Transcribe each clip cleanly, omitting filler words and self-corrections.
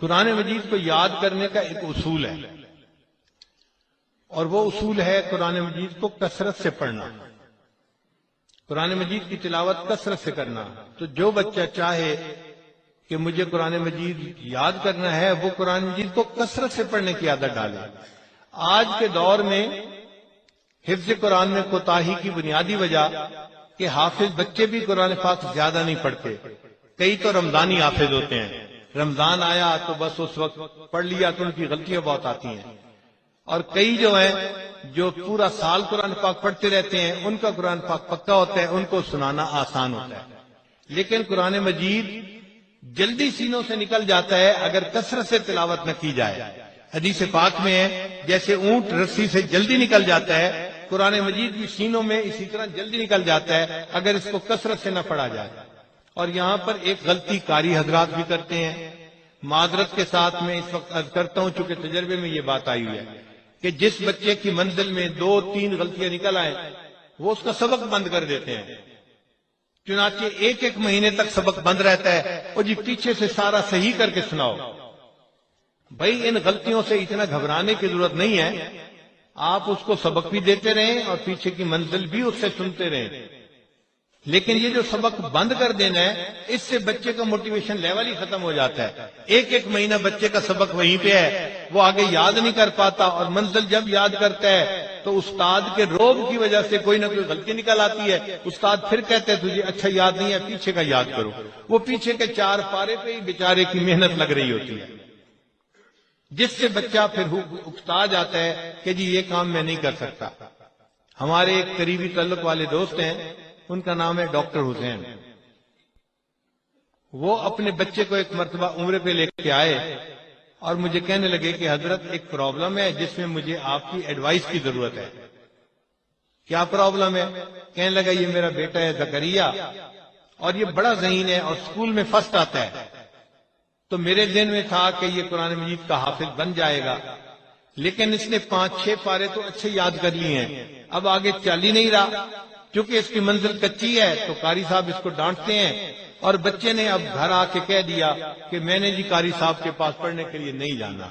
قرآن مجید کو یاد کرنے کا ایک اصول ہے، اور وہ اصول ہے قرآن مجید کو کثرت سے پڑھنا، قرآن مجید کی تلاوت کثرت سے کرنا۔ تو جو بچہ چاہے کہ مجھے قرآن مجید یاد کرنا ہے، وہ قرآن مجید کو کثرت سے پڑھنے کی عادت ڈالے۔ آج کے دور میں حفظ قرآن میں کوتاہی کی بنیادی وجہ کہ حافظ بچے بھی قرآن پاک زیادہ نہیں پڑھتے، کئی تو رمضانی حافظ ہوتے ہیں، رمضان آیا تو بس اس وقت پڑھ لیا تو ان کی غلطیاں بہت آتی ہیں، اور کئی جو ہیں جو پورا سال قرآن پاک پڑھتے رہتے ہیں، ان کا قرآن پاک پکا ہوتا ہے، ان کو سنانا آسان ہوتا ہے۔ لیکن قرآن مجید جلدی سینوں سے نکل جاتا ہے اگر کثرت سے تلاوت نہ کی جائے۔ حدیث پاک میں ہے جیسے اونٹ رسی سے جلدی نکل جاتا ہے، قرآن مجید بھی سینوں میں اسی طرح جلدی نکل جاتا ہے اگر اس کو کثرت سے نہ پڑھا جائے۔ اور یہاں پر ایک غلطی قاری حضرات بھی کرتے ہیں، معذرت کے ساتھ میں اس وقت عرض کرتا ہوں چونکہ تجربے میں یہ بات آئی ہوئی ہے کہ جس بچے کی منزل میں 2-3 غلطیاں نکل آئیں وہ اس کا سبق بند کر دیتے ہیں، چنانچہ ایک مہینے تک سبق بند رہتا ہے، اور جی پیچھے سے سارا صحیح کر کے سناؤ۔ بھائی ان غلطیوں سے اتنا گھبرانے کی ضرورت نہیں ہے، آپ اس کو سبق بھی دیتے رہیں اور پیچھے کی منزل بھی اس سے سنتے رہیں، لیکن یہ جو سبق بند کر دینا ہے اس سے بچے کا موٹیویشن لیول ہی ختم ہو جاتا ہے۔ ایک مہینہ بچے کا سبق وہیں پہ ہے، وہ آگے یاد نہیں کر پاتا، اور منزل جب یاد کرتا ہے تو استاد کے روب کی وجہ سے کوئی نہ کوئی غلطی نکل آتی ہے، استاد پھر کہتے ہیں تجھے اچھا یاد نہیں ہے، پیچھے کا یاد کرو۔ وہ پیچھے کے 4 پارے پہ ہی بیچارے کی محنت لگ رہی ہوتی ہے، جس سے بچہ پھر اکتا جاتا ہے کہ جی یہ کام میں نہیں کر سکتا۔ ہمارے ایک قریبی تعلق والے دوست ہیں، ان کا نام ہے ڈاکٹر حسین، وہ اپنے بچے کو ایک مرتبہ عمرے پہ لے کے آئے اور مجھے کہنے لگے کہ حضرت ایک پرابلم ہے جس میں مجھے آپ کی ایڈوائس کی ضرورت ہے۔ کیا پرابلم ہے؟ کہنے لگا یہ میرا بیٹا ہے زکریا، اور یہ بڑا ذہین ہے اور اسکول میں فرسٹ آتا ہے، تو میرے ذہن میں تھا کہ یہ قرآن مجید کا حافظ بن جائے گا، لیکن اس نے 5-6 پارے تو اچھے یاد کر لیے ہیں، اب آگے چل ہی نہیں رہا۔ کیونکہ اس کی منزل کچی ہے تو قاری صاحب اس کو ڈانٹتے ہیں، اور بچے نے اب گھر آ کے کہہ دیا کہ میں نے جی قاری صاحب کے پاس پڑھنے کے لیے نہیں جانا۔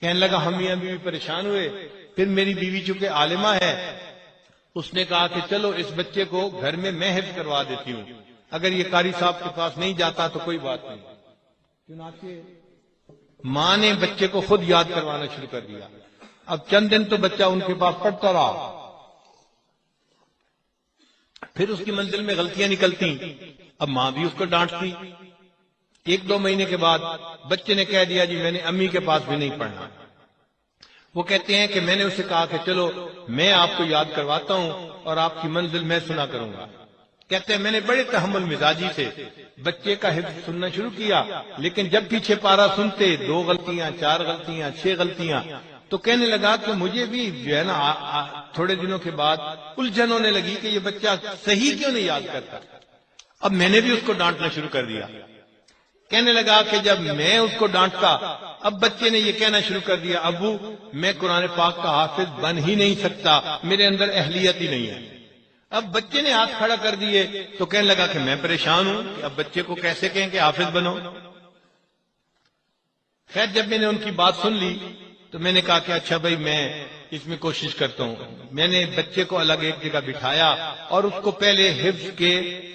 کہنے لگا ہم میاں بیوی پریشان ہوئے، پھر میری بیوی چونکہ عالمہ ہے اس نے کہا کہ چلو اس بچے کو گھر میں میں حفظ کروا دیتی ہوں، اگر یہ قاری صاحب کے پاس نہیں جاتا تو کوئی بات نہیں۔ چنانچہ ماں نے بچے کو خود یاد کروانا شروع کر دیا۔ اب چند دن تو بچہ ان کے پاس پڑھتا رہا، پھر اس کی منزل میں غلطیاں نکلتی، اب ماں بھی اس کو ڈانٹتی۔ 1-2 مہینے کے بعد بچے نے کہہ دیا جی میں نے امی کے پاس بھی نہیں پڑھنا۔ وہ کہتے ہیں کہ میں نے اسے کہا کہ چلو میں آپ کو یاد کرواتا ہوں اور آپ کی منزل میں سنا کروں گا۔ کہتے ہیں میں نے بڑے تحمل مزاجی سے بچے کا حفظ سننا شروع کیا، لیکن جب پیچھے پارا سنتے 2 غلطیاں 4 غلطیاں 6 غلطیاں، تو کہنے لگا کہ مجھے بھی جو ہے نا تھوڑے دنوں کے بعد الجھن ہونے لگی کہ یہ بچہ صحیح کیوں نہیں یاد کرتا۔ اب میں نے بھی اس کو ڈانٹنا شروع کر دیا۔ کہنے لگا کہ جب میں اس کو ڈانٹتا، اب بچے نے یہ کہنا شروع کر دیا ابو میں قرآن پاک کا حافظ بن ہی نہیں سکتا، میرے اندر اہلیت ہی نہیں ہے۔ اب بچے نے ہاتھ کھڑا کر دیے تو کہنے لگا کہ میں پریشان ہوں کہ اب بچے کو کیسے کہیں کہ حافظ بنو۔ خیر جب میں نے ان کی بات سن لی تو میں نے کہا کہ اچھا بھائی میں اس میں کوشش کرتا ہوں۔ میں نے بچے کو الگ ایک جگہ بٹھایا اور اس کو پہلے حفظ کے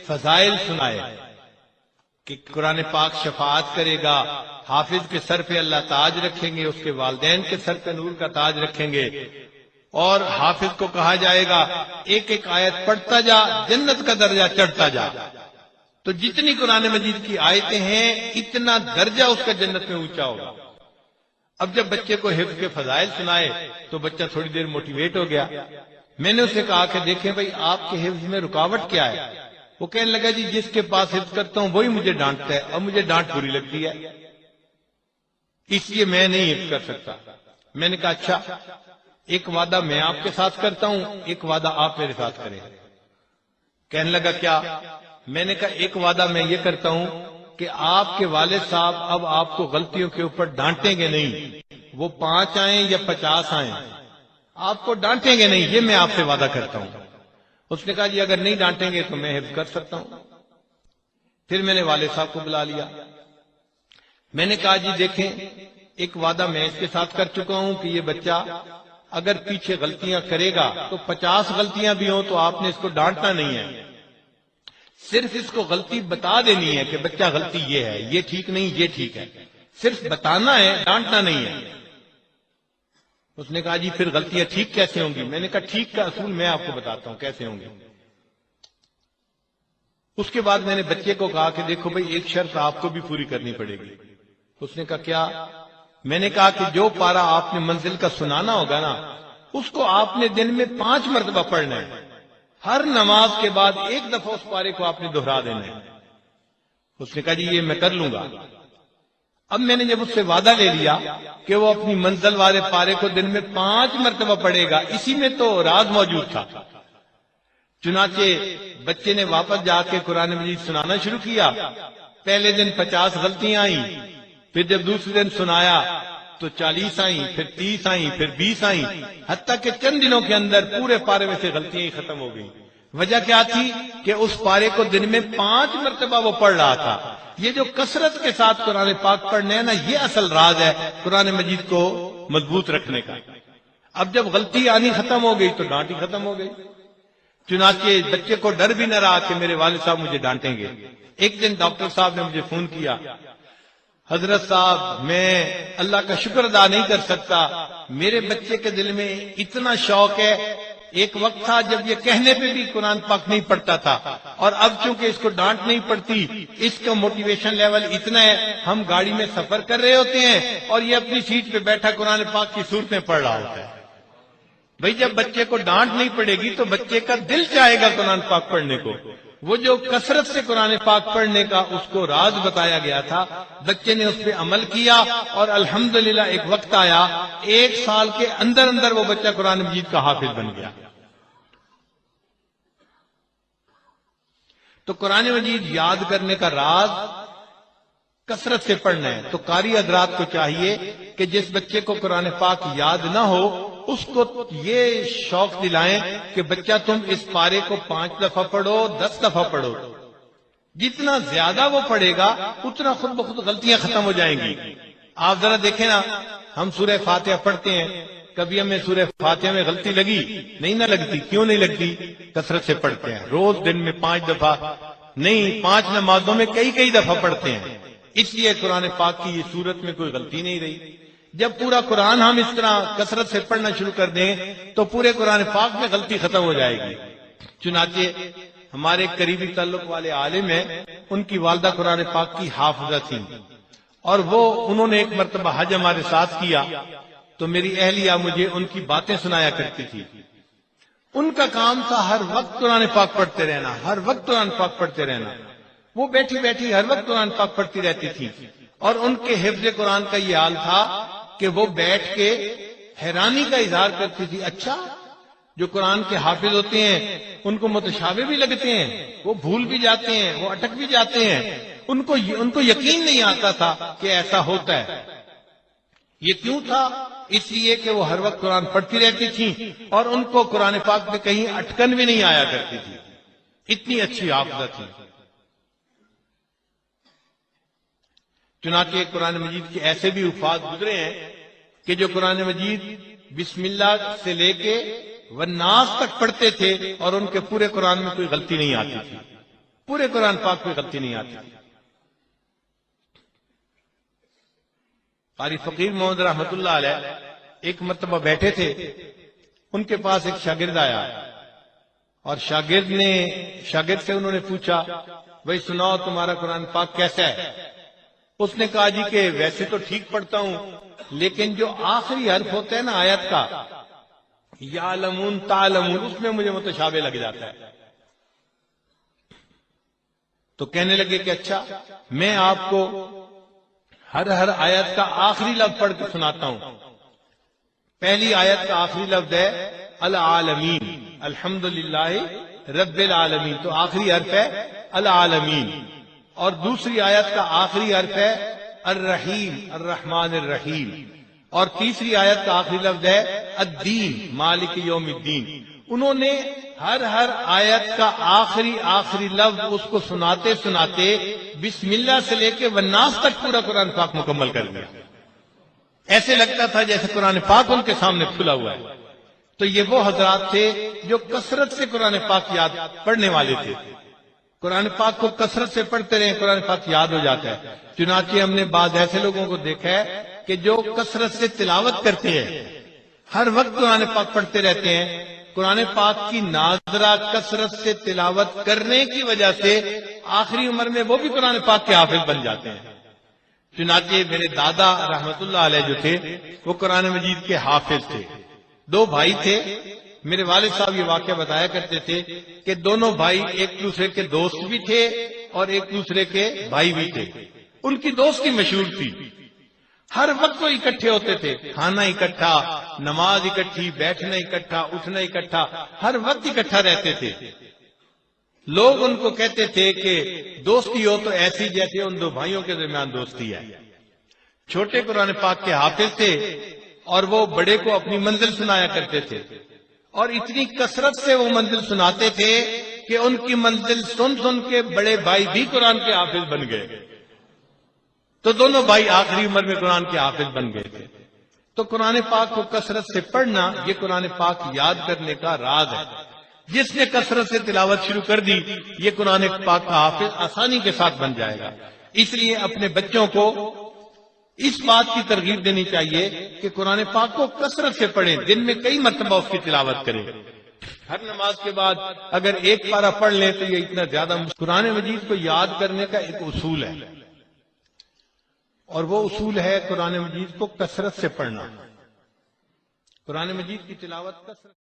فضائل سنائے کہ قرآن پاک شفاعت کرے گا، حافظ کے سر پہ اللہ تاج رکھیں گے، اس کے والدین کے سر پہ نور کا تاج رکھیں گے، اور حافظ کو کہا جائے گا ایک آیت پڑھتا جا جنت کا درجہ چڑھتا جا۔ تو جتنی قرآن مجید کی آیتیں ہیں اتنا درجہ اس کا جنت میں اونچا ہوگا۔ اب جب بچے کو حفظ کے فضائل سنائے تو بچہ تھوڑی دیر موٹیویٹ ہو گیا۔ میں نے اسے کہا کہ دیکھیں بھائی آپ کے حفظ میں رکاوٹ کیا ہے؟ وہ کہنے لگا جی جس کے پاس حفظ کرتا ہوں وہی مجھے ڈانٹتا ہے اور مجھے ڈانٹ بری لگتی ہے، اس لیے میں نہیں حفظ کر سکتا۔ میں نے کہا اچھا ایک وعدہ میں آپ کے ساتھ کرتا ہوں، ایک وعدہ آپ میرے ساتھ کریں۔ کہنے لگا کیا؟ میں نے کہا ایک وعدہ میں یہ کرتا ہوں کہ آپ کے والد صاحب اب آپ کو غلطیوں کے اوپر ڈانٹیں گے نہیں، وہ 5 آئیں یا 50 آئیں آپ کو ڈانٹیں گے نہیں، یہ میں آپ سے وعدہ کرتا ہوں۔ اس نے کہا جی اگر نہیں ڈانٹیں گے تو میں حفظ کر سکتا ہوں۔ پھر میں نے والد صاحب کو بلا لیا، میں نے کہا جی دیکھیں، ایک وعدہ میں اس کے ساتھ کر چکا ہوں کہ یہ بچہ اگر پیچھے غلطیاں کرے گا تو 50 غلطیاں بھی ہوں تو آپ نے اس کو ڈانٹنا نہیں ہے، صرف اس کو غلطی بتا دینی ہے کہ بچہ غلطی یہ ہے، یہ ٹھیک نہیں، یہ ٹھیک ہے، صرف بتانا ہے، ڈانٹنا نہیں ہے۔ اس نے کہا جی پھر غلطیاں ٹھیک کیسے ہوں گی؟ میں نے کہا ٹھیک کا اصول میں آپ کو بتاتا ہوں کیسے ہوں گے۔ اس کے بعد میں نے بچے کو کہا کہ دیکھو بھئی ایک شرط آپ کو بھی پوری کرنی پڑے گی۔ اس نے کہا کیا؟ میں نے کہا کہ جو پارا آپ نے منزل کا سنانا ہوگا نا، اس کو آپ نے دن میں 5 مرتبہ پڑھنا ہے، ہر نماز کے بعد ایک دفعہ اس پارے کو آپ نے دہرا دینا ہے۔ اس نے کہا جی یہ میں کر لوں گا۔ اب میں نے جب اس سے وعدہ لے لیا کہ وہ اپنی منزل والے پارے کو دن میں 5 مرتبہ پڑھے گا، اسی میں تو راز موجود تھا۔ چنانچہ بچے نے واپس جا کے قرآن مجید سنانا شروع کیا۔ پہلے دن 50 غلطیاں آئیں، پھر جب دوسرے دن سنایا تو 40 آئیں، پھر 30 آئیں، پھر 20 آئیں، حتیٰ کہ چند دنوں کے اندر پورے پارے میں سے غلطیاں ہی ختم ہو گئیں۔ وجہ کیا تھی کہ اس پارے کو دن میں 5 مرتبہ وہ پڑھ رہا تھا۔ یہ جو کثرت کے ساتھ قرآن پاک پڑھنے ہے نا، یہ اصل راز ہے قرآن مجید کو مضبوط رکھنے کا۔ اب جب غلطی آنی ختم ہو گئی تو ڈانٹ ہی ختم ہو گئی۔ چنانچہ بچے کو ڈر بھی نہ رہا کہ میرے والد صاحب مجھے ڈانٹیں گے۔ ایک دن ڈاکٹر صاحب نے مجھے فون کیا، حضرت صاحب میں اللہ کا شکر ادا نہیں کر سکتا، میرے بچے کے دل میں اتنا شوق ہے، ایک وقت تھا جب یہ کہنے پہ بھی قرآن پاک نہیں پڑھتا تھا، اور اب چونکہ اس کو ڈانٹ نہیں پڑتی، اس کا موٹیویشن لیول اتنا ہے، ہم گاڑی میں سفر کر رہے ہوتے ہیں اور یہ اپنی سیٹ پہ بیٹھا قرآن پاک کی صورتیں پڑھ رہا ہوتا ہے۔ بھئی جب بچے کو ڈانٹ نہیں پڑے گی تو بچے کا دل چاہے گا قرآن پاک پڑھنے کو۔ وہ جو کثرت سے قرآن پاک پڑھنے کا اس کو راز بتایا گیا تھا، بچے نے اس پہ عمل کیا، اور الحمدللہ ایک وقت آیا 1 سال کے اندر اندر وہ بچہ قرآن مجید کا حافظ بن گیا۔ تو قرآن مجید یاد کرنے کا راز کثرت سے پڑھنا ہے۔ تو قاری حضرات کو چاہیے کہ جس بچے کو قرآن پاک یاد نہ ہو، اس کو یہ شوق دلائیں کہ بچہ تم اس پارے کو 5 دفعہ پڑھو، 10 دفعہ پڑھو۔ جتنا زیادہ وہ پڑھے گا اتنا خود بخود غلطیاں ختم ہو جائیں گی۔ آپ ذرا دیکھیں نا، ہم سورہ فاتحہ پڑھتے ہیں، کبھی ہمیں سورہ فاتحہ میں غلطی لگی؟ نہیں نہ لگتی۔ کیوں نہیں لگتی؟ کثرت سے پڑھتے ہیں، روز دن میں 5 دفعہ نہیں، 5 نمازوں میں کئی دفعہ پڑھتے ہیں، اس لیے قرآن پاک کی یہ صورت میں کوئی غلطی نہیں رہی۔ جب پورا قرآن ہم اس طرح کثرت سے پڑھنا شروع کر دیں تو پورے قرآن پاک میں غلطی ختم ہو جائے گی۔ چنانچہ ہمارے قریبی تعلق والے عالم ہیں، ان کی والدہ قرآن پاک کی حافظہ تھی، اور انہوں نے ایک مرتبہ حج ہمارے ساتھ کیا، تو میری اہلیہ مجھے ان کی باتیں سنایا کرتی تھی۔ ان کا کام تھا ہر وقت قرآن پاک پڑھتے رہنا، ہر وقت قرآن پاک پڑھتے رہنا۔ وہ بیٹھی بیٹھی ہر وقت قرآن پاک پڑھتی رہتی تھی، اور ان کے حفظ قرآن کا یہ حال تھا کہ وہ بیٹھ کے حیرانی کا اظہار کرتی تھی، اچھا جو قرآن کے حافظ ہوتے ہیں ان کو متشابہ بھی لگتے ہیں، وہ بھول بھی جاتے ہیں، وہ اٹک بھی جاتے ہیں، ان کو یقین نہیں آتا تھا کہ ایسا ہوتا ہے۔ یہ کیوں تھا؟ اس لیے کہ وہ ہر وقت قرآن پڑھتی رہتی تھیں، اور ان کو قرآن پاک میں کہیں اٹکن بھی نہیں آیا کرتی تھی، اتنی اچھی حافظہ تھی۔ چنانچہ قرآن مجید کے ایسے بھی الفاظ گزرے ہیں کہ جو قرآن مجید بسم اللہ سے لے کے والناس تک پڑھتے تھے، اور ان کے پورے قرآن میں کوئی غلطی نہیں آتی تھی، پورے قرآن پاک میں غلطی نہیں آتی تھی۔ قاری فقیر محمد رحمت اللہ علیہ ایک مرتبہ بیٹھے تھے، ان کے پاس ایک شاگرد آیا، اور شاگرد سے انہوں نے پوچھا، بھائی سناؤ تمہارا قرآن پاک کیسا ہے؟ اس نے کہا جی کہ ویسے تو ٹھیک پڑھتا ہوں، لیکن جو آخری حرف ہوتا ہے نا آیت کا، یعلمون تعلمون، اس میں مجھے متشابہ لگ جاتا ہے۔ تو کہنے لگے کہ اچھا میں آپ کو ہر آیت کا آخری لفظ پڑھ کے سناتا ہوں۔ پہلی آیت کا آخری لفظ ہے العالمین، الحمدللہ رب العالمین، تو آخری حرف ہے العالمین، اور دوسری آیت کا آخری حرف ہے الرحیم، الرحمن الرحیم، اور تیسری آیت کا آخری لفظ ہے الدین، مالک یوم الدین۔ انہوں نے ہر آیت کا آخری لفظ اس کو سناتے سناتے بسم اللہ سے لے کے والناس تک پورا قرآن پاک مکمل کر دیا. ایسے لگتا تھا جیسے قرآن پاک ان کے سامنے کھلا ہوا ہے. تو یہ وہ حضرات تھے جو کثرت سے قرآن پاک یاد پڑھنے والے تھے. قرآن پاک کو کثرت سے پڑھتے رہے قرآن پاک یاد ہو جاتا ہے. چنانچہ ہم نے بعض ایسے لوگوں کو دیکھا ہے کہ جو کثرت سے تلاوت کرتے ہیں، ہر وقت قرآن پاک پڑھتے رہتے ہیں. قرآن پاک کی ناظرہ کثرت سے تلاوت کرنے کی وجہ سے آخری عمر میں وہ بھی قرآن پاک کے حافظ بن جاتے ہیں. چنانچہ میرے دادا رحمت اللہ علیہ جو تھے وہ قرآن مجید کے حافظ تھے. 2 بھائی تھے. میرے والد صاحب یہ واقعہ بتایا کرتے تھے کہ دونوں بھائی ایک دوسرے کے دوست بھی تھے اور ایک دوسرے کے بھائی بھی تھے. ان کی دوستی مشہور تھی. ہر وقت وہ اکٹھے ہوتے تھے، کھانا اکٹھا، نماز اکٹھی، بیٹھنا اکٹھا، اٹھنا اکٹھا، ہر وقت اکٹھا رہتے تھے. لوگ ان کو کہتے تھے کہ دوستی ہو تو ایسی جیسے ان 2 بھائیوں کے درمیان دوستی ہے. چھوٹے قرآن پاک کے حافظ تھے اور وہ بڑے کو اپنی منزل سنایا کرتے تھے. اور اتنی کثرت سے وہ منزل سناتے تھے کہ ان کی منزل سن سن کے بڑے بھائی بھی قرآن کے حافظ بن گئے. تو دونوں بھائی آخری عمر میں قرآن کے حافظ بن گئے تھے. تو قرآن پاک کو کثرت سے پڑھنا یہ قرآن پاک یاد کرنے کا راز ہے. جس نے کثرت سے تلاوت شروع کر دی یہ قرآن پاک کا حافظ آسانی کے ساتھ بن جائے گا. اس لیے اپنے بچوں کو اس بات کی ترغیب دینی چاہیے کہ قرآن پاک کو کثرت سے پڑھیں، دن میں کئی مرتبہ اس کی تلاوت کریں. ہر نماز کے بعد اگر ایک پارہ پڑھ لیں تو یہ اتنا زیادہ. قرآن مجید کو یاد کرنے کا ایک اصول ہے اور وہ اصول ہے قرآن مجید کو کثرت سے پڑھنا. قرآن مجید کی تلاوت کثرت